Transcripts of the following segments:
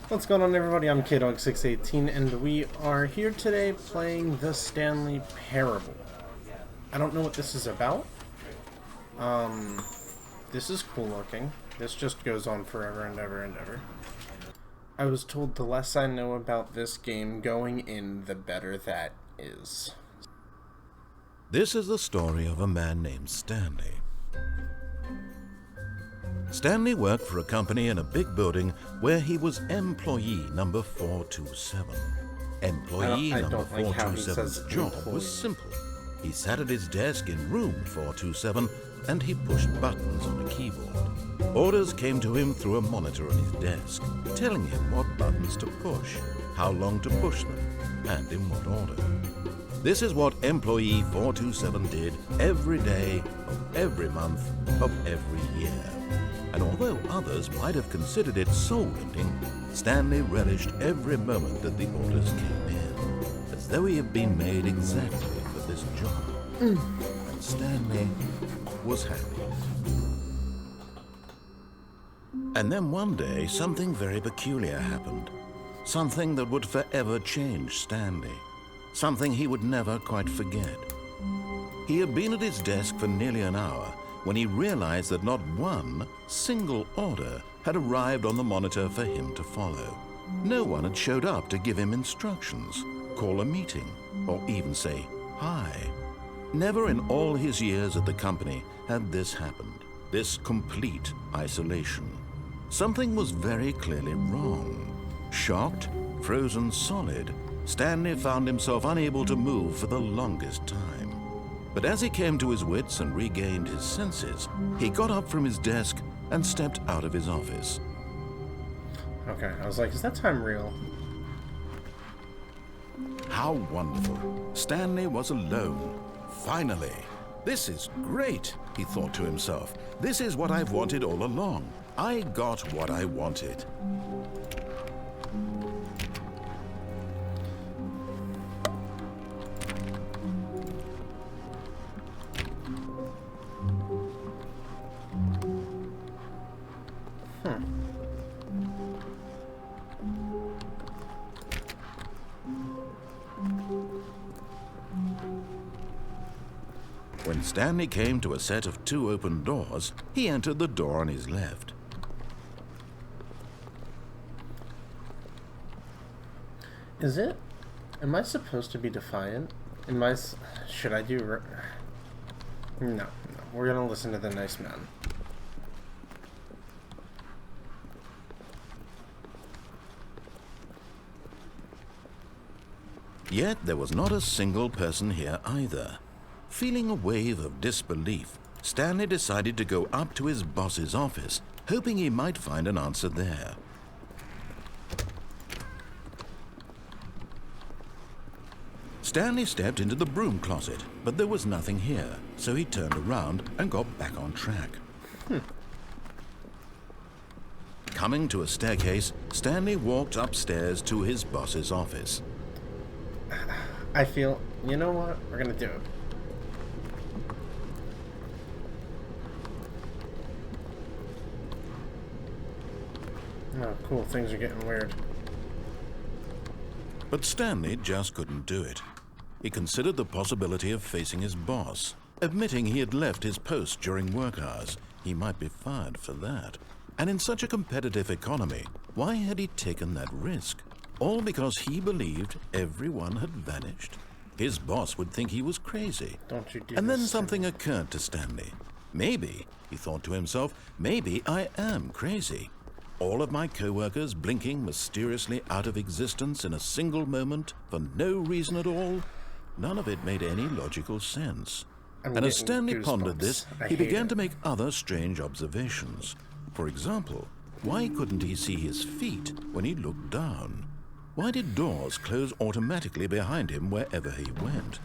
What's going on, everybody? I'm KDog618 and we are here today playing the Stanley Parable. I don't know what this is about. This is cool looking. This just goes on forever and ever and ever. I was told the less I know about this game going in, the better that is. This is the story of a man named Stanley. Stanley worked for a company in a big building where he was employee number 427. Employee number 427's job was simple. He sat at his desk in room 427 and he pushed buttons on a keyboard. Orders came to him through a monitor on his desk, telling him what buttons to push, how long to push them, and in what order. This is what employee 427 did every day of every month of every year. And although others might have considered it soul-ending, Stanley relished every moment that the orders came in, as though he had been made exactly for this job. And Stanley was happy. And then one day, something very peculiar happened. Something that would forever change Stanley. Something he would never quite forget. He had been at his desk for nearly an hour when he realized that not one single order had arrived on the monitor for him to follow. No one had showed up to give him instructions, call a meeting, or even say hi. Never in all his years at the company had this happened, this complete isolation. Something was very clearly wrong. Shocked, frozen solid, Stanley found himself unable to move for the longest time. But as he came to his wits and regained his senses, he got up from his desk and stepped out of his office. Okay, I was like, is that time real? How wonderful. Stanley was alone. Finally. This is great, he thought to himself. This is what I've wanted all along. I got what I wanted. When Stanley came to a set of two open doors, he entered the door on his left. Is it? Am I supposed to be defiant? Should I do... No. We're gonna listen to the nice man. Yet there was not a single person here either. Feeling a wave of disbelief, Stanley decided to go up to his boss's office, hoping he might find an answer there. Stanley stepped into the broom closet, but there was nothing here, so he turned around and got back on track. Coming to a staircase, Stanley walked upstairs to his boss's office. I feel... You know what? We're gonna do it. Oh, cool. Things are getting weird. But Stanley just couldn't do it. He considered the possibility of facing his boss, admitting he had left his post during work hours. He might be fired for that. And in such a competitive economy, why had he taken that risk? All because he believed everyone had vanished? His boss would think he was crazy. Don't you do And then this something occurred to Stanley. Maybe, he thought to himself, maybe I am crazy. All of my co-workers blinking mysteriously out of existence in a single moment for no reason at all? None of it made any logical sense. And as Stanley pondered this, he began to make other strange observations. For example, why couldn't he see his feet when he looked down? Why did doors close automatically behind him wherever he went?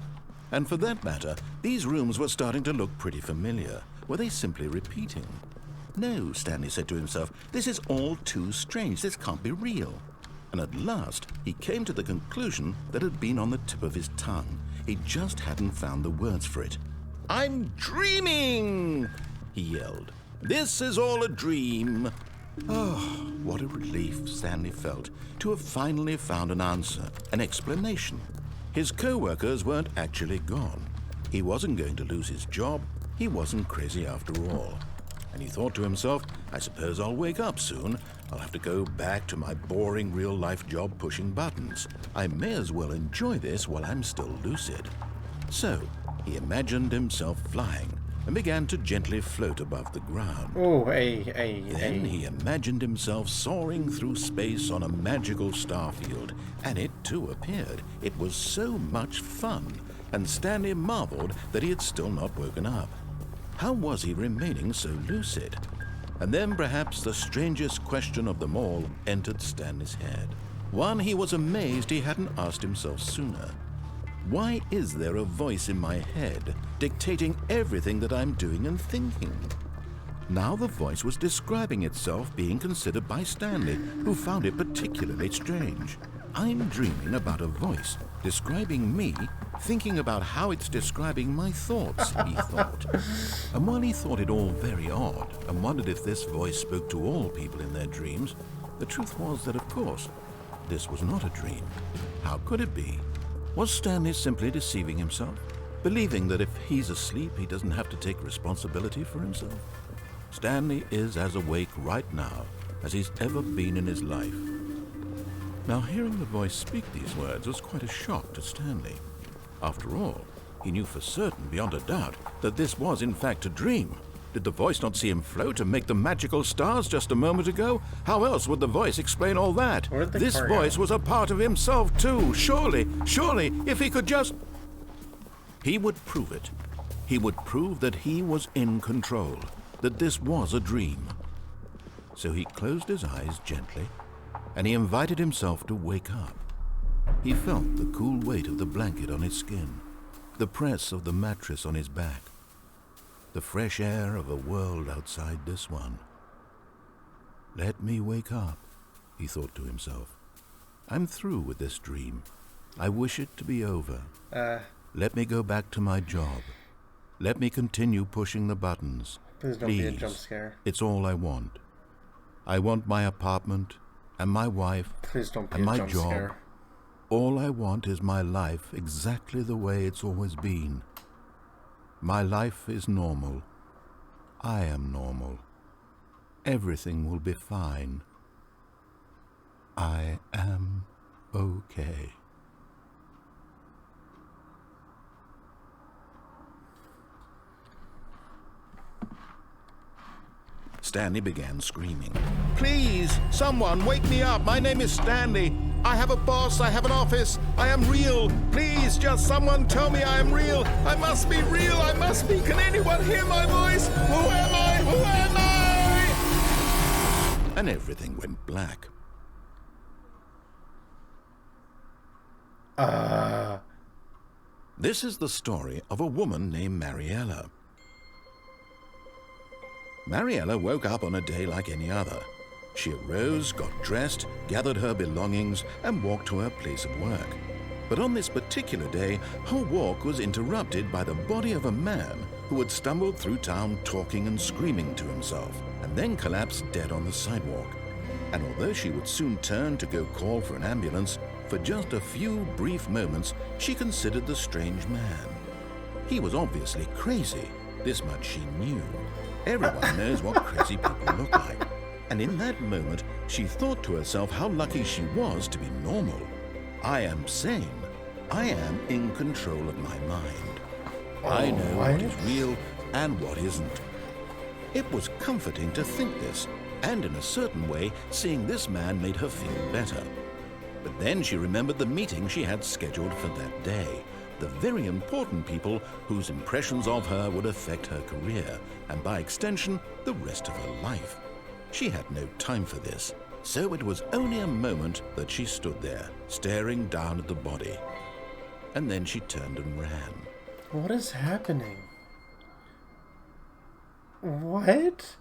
And for that matter, these rooms were starting to look pretty familiar. Were they simply repeating? No, Stanley said to himself, this is all too strange. This can't be real. And at last, he came to the conclusion that had been on the tip of his tongue. He just hadn't found the words for it. I'm dreaming, he yelled. This is all a dream. Oh, what a relief Stanley felt to have finally found an answer, an explanation. His co-workers weren't actually gone. He wasn't going to lose his job. He wasn't crazy after all. And he thought to himself, I suppose I'll wake up soon. I'll have to go back to my boring real-life job pushing buttons. I may as well enjoy this while I'm still lucid. So, he imagined himself flying and began to gently float above the ground. Oh, Then he imagined himself soaring through space on a magical starfield, and it too appeared. It was so much fun, and Stanley marveled that he had still not woken up. How was he remaining so lucid? And then perhaps the strangest question of them all entered Stanley's head. One he was amazed he hadn't asked himself sooner. Why is there a voice in my head dictating everything that I'm doing and thinking? Now the voice was describing itself being considered by Stanley, who found it particularly strange. I'm dreaming about a voice describing me, thinking about how it's describing my thoughts, he thought. And while he thought it all very odd and wondered if this voice spoke to all people in their dreams, the truth was that, of course, this was not a dream. How could it be? Was Stanley simply deceiving himself, believing that if he's asleep, he doesn't have to take responsibility for himself? Stanley is as awake right now as he's ever been in his life. Now, hearing the voice speak these words was quite a shock to Stanley. After all, he knew for certain, beyond a doubt, that this was in fact a dream. Did the voice not see him float and make the magical stars just a moment ago? How else would the voice explain all that? This voice was a part of himself too. Surely, if he could just... He would prove it. He would prove that he was in control, that this was a dream. So he closed his eyes gently, and he invited himself to wake up. He felt the cool weight of the blanket on his skin, the press of the mattress on his back, the fresh air of a world outside this one. Let me wake up, he thought to himself. I'm through with this dream. I wish it to be over. Let me go back to my job. Let me continue pushing the buttons. Please don't be a jump scare. It's all I want. I want my apartment and my wife and my job. All I want is my life exactly the way it's always been. My life is normal. I am normal. Everything will be fine. I am okay. Stanley began screaming. Please, someone, wake me up. My name is Stanley. I have a boss. I have an office. I am real. Please, just someone tell me I am real. I must be real. I must be. Can anyone hear my voice? Who am I? Who am I? And everything went black. This is the story of a woman named Mariella. Mariella woke up on a day like any other. She arose, got dressed, gathered her belongings, and walked to her place of work. But on this particular day, her walk was interrupted by the body of a man who had stumbled through town talking and screaming to himself, and then collapsed dead on the sidewalk. And although she would soon turn to go call for an ambulance, for just a few brief moments, she considered the strange man. He was obviously crazy. This much she knew. Everyone knows what crazy people look like. And in that moment, she thought to herself how lucky she was to be normal. I am sane. I am in control of my mind. I know what is real and what isn't. It was comforting to think this, and in a certain way, seeing this man made her feel better. But then she remembered the meeting she had scheduled for that day. The very important people whose impressions of her would affect her career, and by extension, the rest of her life. She had no time for this, so it was only a moment that she stood there, staring down at the body. And then she turned and ran. What is happening? What?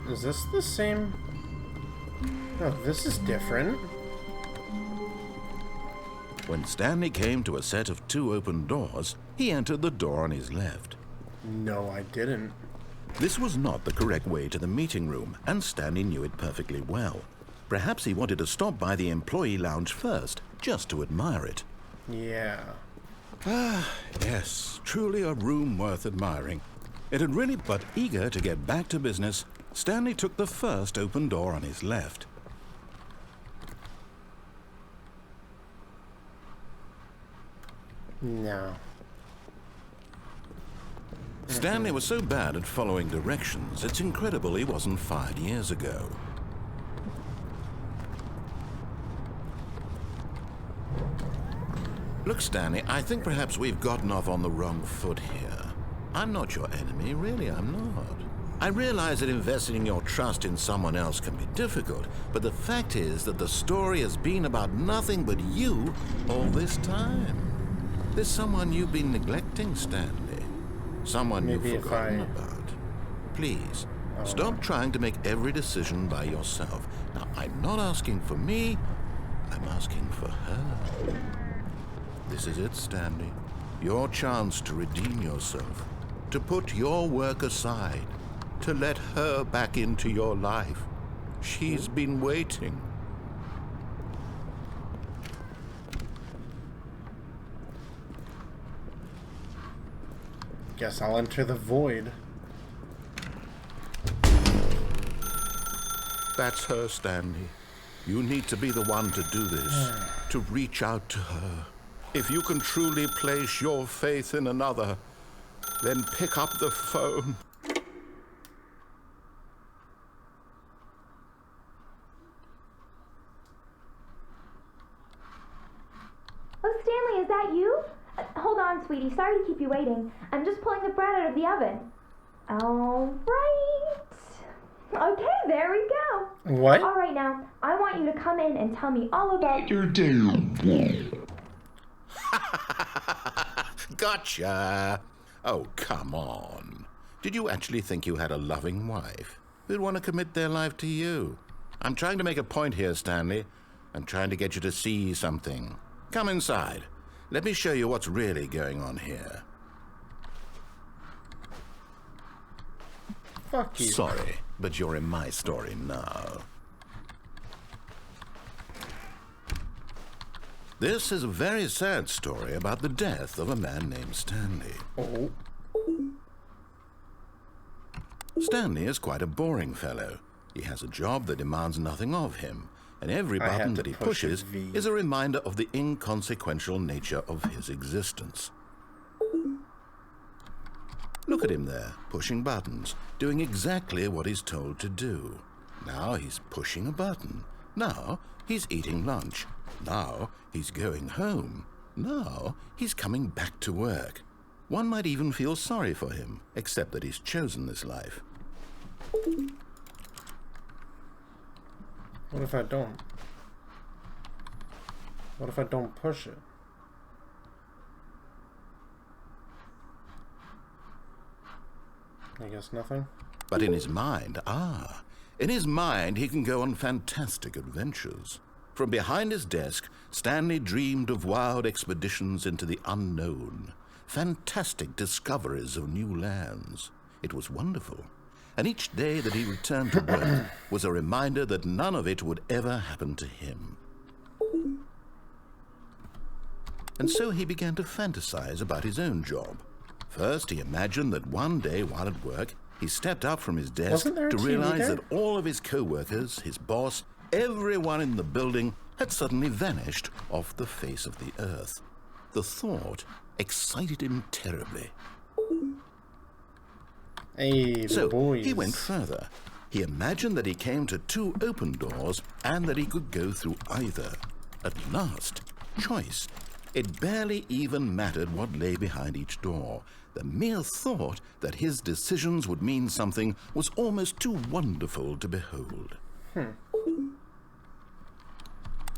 Is this the same? Oh, this is different. When Stanley came to a set of 2 open doors, he entered the door on his left. No, I didn't. This was not the correct way to the meeting room, and Stanley knew it perfectly well. Perhaps he wanted to stop by the employee lounge first, just to admire it. Yeah. Ah, yes, truly a room worth admiring. It had really, but eager to get back to business, Stanley took the first open door on his left. No. Stanley was so bad at following directions, it's incredible he wasn't fired years ago. Look, Stanley, I think perhaps we've gotten off on the wrong foot here. I'm not your enemy, really, I'm not. I realize that investing your trust in someone else can be difficult, but the fact is that the story has been about nothing but you all this time. There's someone you've been neglecting, Stanley. Someone Maybe you've forgotten about. Please, stop trying to make every decision by yourself. Now, I'm not asking for me, I'm asking for her. This is it, Stanley. Your chance to redeem yourself, to put your work aside, to let her back into your life. She's been waiting. Guess I'll enter the void. That's her, Stanley. You need to be the one to do this, to reach out to her. If you can truly place your faith in another, then pick up the phone. Oh, Stanley, is that you? Hold on, sweetie. Sorry to keep you waiting. I'm just pulling the bread out of the oven. All right. Okay, there we go. What? All right, now, I want you to come in and tell me all about Your day. Gotcha. Oh, come on. Did you actually think you had a loving wife who'd want to commit their life to you? I'm trying to make a point here, Stanley. I'm trying to get you to see something. Come inside. Let me show you what's really going on here. Fuck you. Sorry, but you're in my story now. This is a very sad story about the death of a man named Stanley. Oh. Stanley is quite a boring fellow. He has a job that demands nothing of him, and every I had button to that he push pushes V. is a reminder of the inconsequential nature of his existence. Look at him there, pushing buttons, doing exactly what he's told to do. Now he's pushing a button. Now he's eating lunch. Now he's going home. Now he's coming back to work. One might even feel sorry for him, except that he's chosen this life. What if I don't? What if I don't push it? I guess nothing. But in his mind, in his mind he can go on fantastic adventures. From behind his desk, Stanley dreamed of wild expeditions into the unknown, fantastic discoveries of new lands. It was wonderful. And each day that he returned to work was a reminder that none of it would ever happen to him. And so he began to fantasize about his own job. First, he imagined that one day while at work, he stepped up from his desk Wasn't there a to TV realize there? that all of his co-workers, his boss, everyone in the building had suddenly vanished off the face of the earth. The thought excited him terribly. Hey, the So boys. he went further. He imagined that he came to 2 open doors and that he could go through either. At last, choice. It barely even mattered what lay behind each door. The mere thought that his decisions would mean something was almost too wonderful to behold.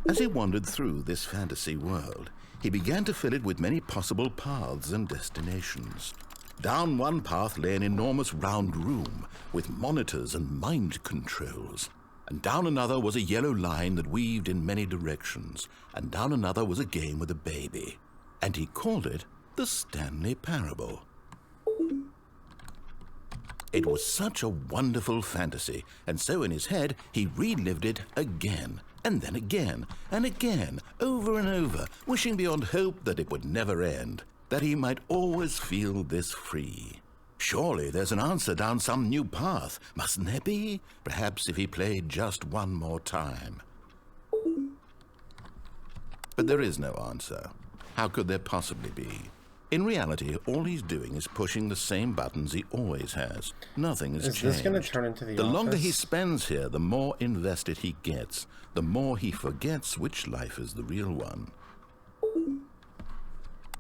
As he wandered through this fantasy world, he began to fill it with many possible paths and destinations. Down one path lay an enormous round room with monitors and mind controls. And down another was a yellow line that weaved in many directions, and down another was a game with a baby. And he called it the Stanley Parable. It was such a wonderful fantasy, and so in his head he relived it again, and then again, and again, over and over, wishing beyond hope that it would never end, that he might always feel this free. Surely there's an answer down some new path, mustn't there be? Perhaps if he played just one more time. But there is no answer. How could there possibly be? In reality, all he's doing is pushing the same buttons he always has. Nothing has changed. Is this going to turn into the The office? longer he spends here, the more invested he gets, the more he forgets which life is the real one.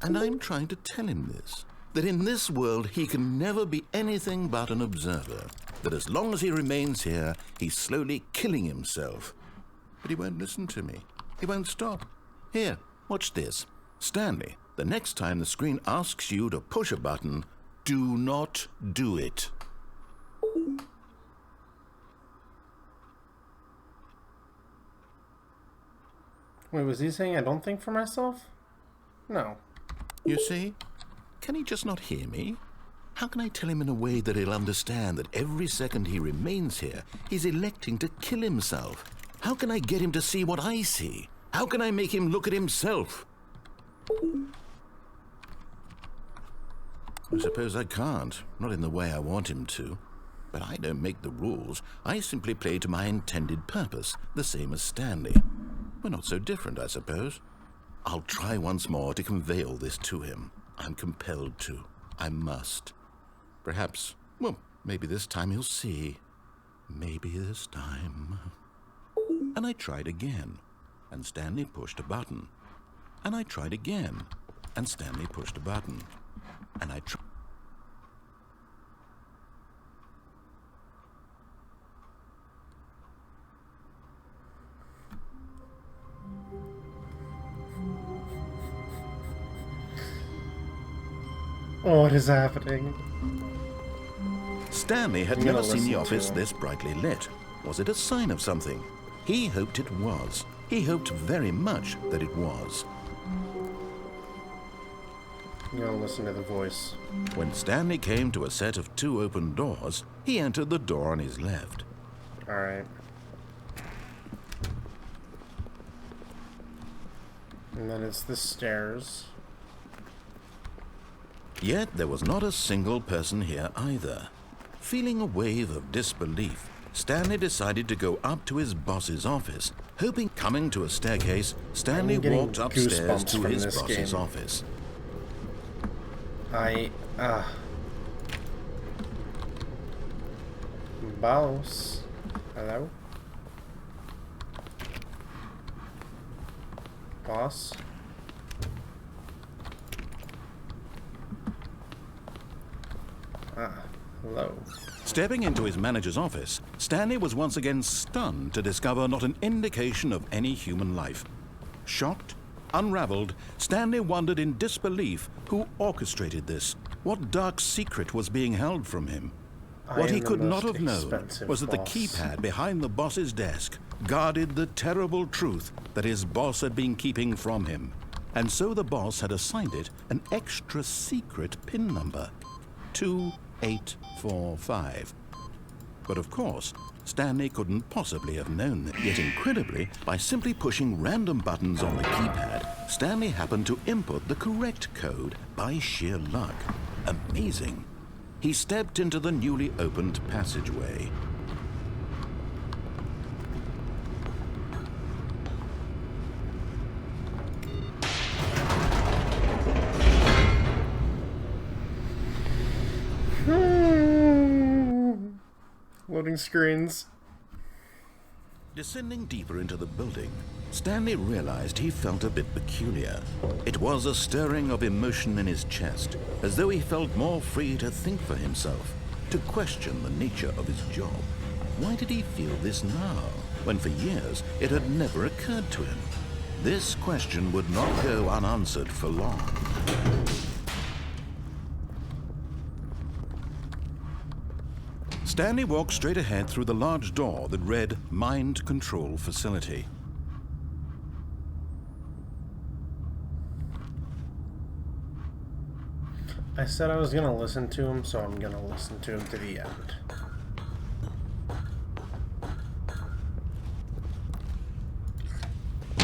And I'm trying to tell him this, that in this world he can never be anything but an observer, that as long as he remains here, he's slowly killing himself. But he won't listen to me. He won't stop. Here, watch this. Stanley, the next time the screen asks you to push a button, do not do it. Wait, was he saying I don't think for myself? No. You see? Can he just not hear me? How can I tell him in a way that he'll understand that every second he remains here, he's electing to kill himself? How can I get him to see what I see? How can I make him look at himself? I suppose I can't, not in the way I want him to. But I don't make the rules. I simply play to my intended purpose, the same as Stanley. We're not so different, I suppose. I'll try once more to convey all this to him. I'm compelled to. I must. Perhaps, well, maybe this time he'll see. Maybe this time. And I tried again, and Stanley pushed a button. And I tried again, and Stanley pushed a button. And I tried. What is happening? Stanley had I'm gonna never seen the listen to office him. this brightly lit. Was it a sign of something? He hoped it was. He hoped very much that it was. I'm gonna listen to the voice. When Stanley came to a set of 2 open doors, he entered the door on his left. Alright. And then it's the stairs. Yet there was not a single person here either. Feeling a wave of disbelief, Stanley decided to go up to his boss's office, hoping coming to a staircase, Stanley I'm getting walked upstairs goosebumps to from his this boss's game. office. Boss. Hello? Boss? Hello. Stepping into his manager's office, Stanley was once again stunned to discover not an indication of any human life. Shocked, unraveled, Stanley wondered in disbelief who orchestrated this. What dark secret was being held from him? What he could not have known was that the keypad behind the boss's desk guarded the terrible truth that his boss had been keeping from him. And so the boss had assigned it an extra secret PIN number, 2845. But of course, Stanley couldn't possibly have known that. Yet incredibly, by simply pushing random buttons on the keypad, Stanley happened to input the correct code by sheer luck. Amazing. He stepped into the newly opened passageway. Loading screens. Descending deeper into the building, Stanley realized he felt a bit peculiar. It was a stirring of emotion in his chest, as though he felt more free to think for himself, to question the nature of his job. Why did he feel this now, when for years it had never occurred to him? This question would not go unanswered for long. Stanley walked straight ahead through the large door that read Mind Control Facility. I said I was gonna listen to him, so I'm gonna listen to him to the end.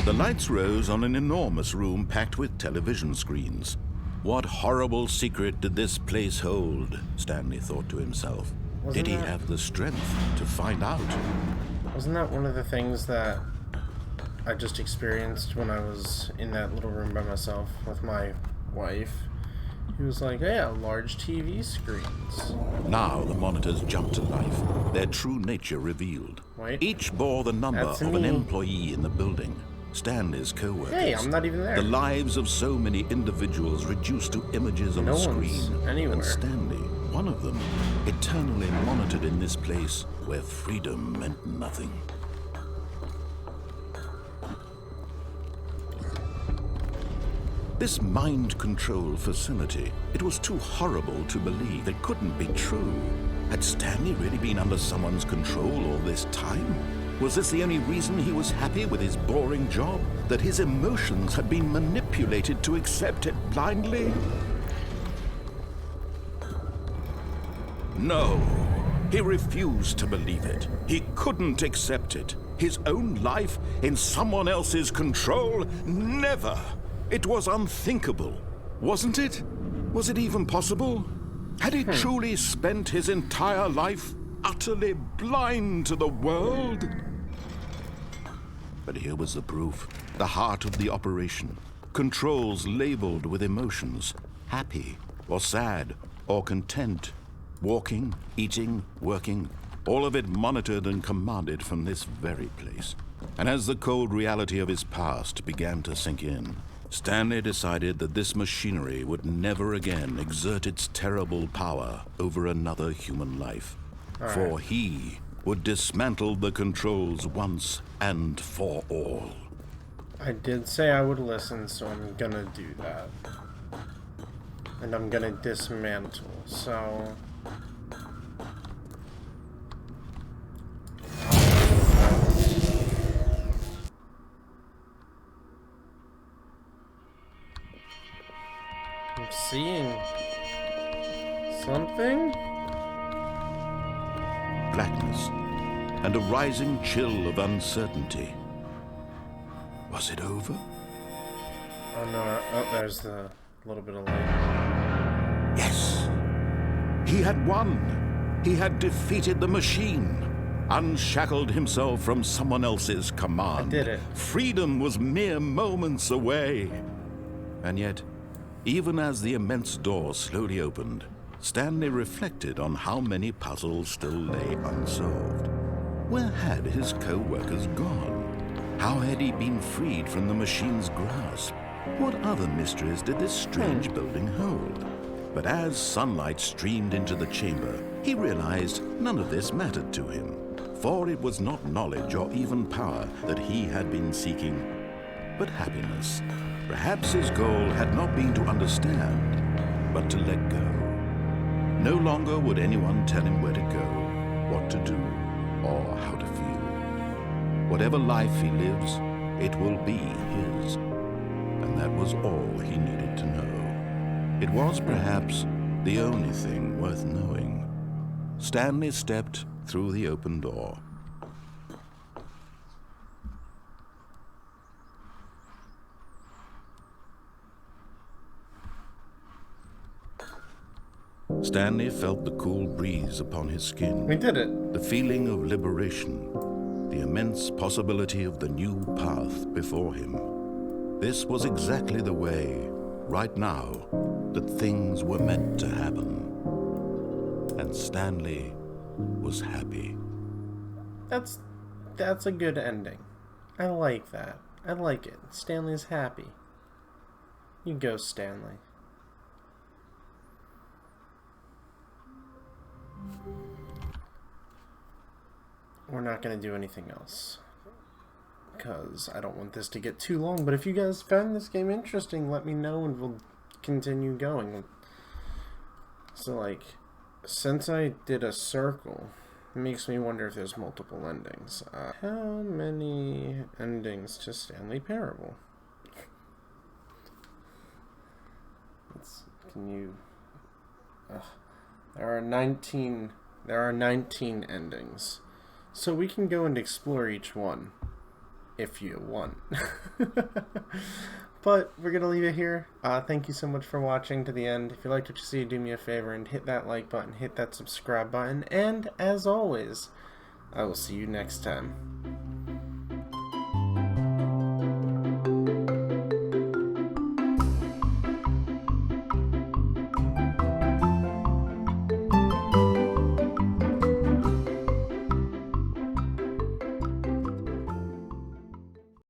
The lights rose on an enormous room packed with television screens. What horrible secret did this place hold? Stanley thought to himself. Did he have the strength to find out? Wasn't that one of the things that I just experienced when I was in that little room by myself with my wife? He was like, yeah, large TV screens. Now the monitors jumped to life, their true nature revealed. Wait. Each bore the number That's of me. an employee in the building. Stanley's co-workers. Hey, I'm not even there. The lives of so many individuals reduced to images on No a one's screen. anywhere. And Stanley, one of them, eternally monitored in this place where freedom meant nothing. This mind control facility, it was too horrible to believe. It couldn't be true. Had Stanley really been under someone's control all this time? Was this the only reason he was happy with his boring job? That his emotions had been manipulated to accept it blindly? No, he refused to believe it. He couldn't accept it. His own life in someone else's control? Never! It was unthinkable, wasn't it? Was it even possible? Had he truly spent his entire life utterly blind to the world? But here was the proof. The heart of the operation. Controls labeled with emotions. Happy, or sad, or content. Walking, eating, working. All of it monitored and commanded from this very place. And as the cold reality of his past began to sink in, Stanley decided that this machinery would never again exert its terrible power over another human life. For he would dismantle the controls once and for all. I did say I would listen, so I'm gonna do that. And I'm gonna dismantle, so... I'm seeing... something? Blackness and a rising chill of uncertainty. Was it over? Oh no, oh, there's the little bit of light. Yes. He had won. He had defeated the machine. Unshackled himself from someone else's command. I did it. Freedom was mere moments away. And yet, even as the immense door slowly opened, Stanley reflected on how many puzzles still lay unsolved. Where had his co-workers gone? How had he been freed from the machine's grasp? What other mysteries did this strange building hold? But as sunlight streamed into the chamber, he realized none of this mattered to him, for it was not knowledge or even power that he had been seeking, but happiness. Perhaps his goal had not been to understand, but to let go. No longer would anyone tell him where to go, what to do, or how to feel. Whatever life he lives, it will be his. And that was all he needed to know. It was perhaps the only thing worth knowing. Stanley stepped through the open door. Stanley felt the cool breeze upon his skin. We did it. The feeling of liberation. The immense possibility of the new path before him. This was exactly the way, right now, that things were meant to happen. And Stanley was happy. That's a good ending. I like that. I like it. Stanley's happy. You go, Stanley. We're not going to do anything else, because I don't want this to get too long. But if you guys found this game interesting, let me know and we'll continue going. So, like, since I did a circle, it makes me wonder if there's multiple endings. How many endings to Stanley Parable? Can you... there are 19 endings. So we can go and explore each one. If you want. But we're going to leave it here. Thank you so much for watching to the end. If you liked what you see, do me a favor and hit that like button, hit that subscribe button, and as always, I will see you next time.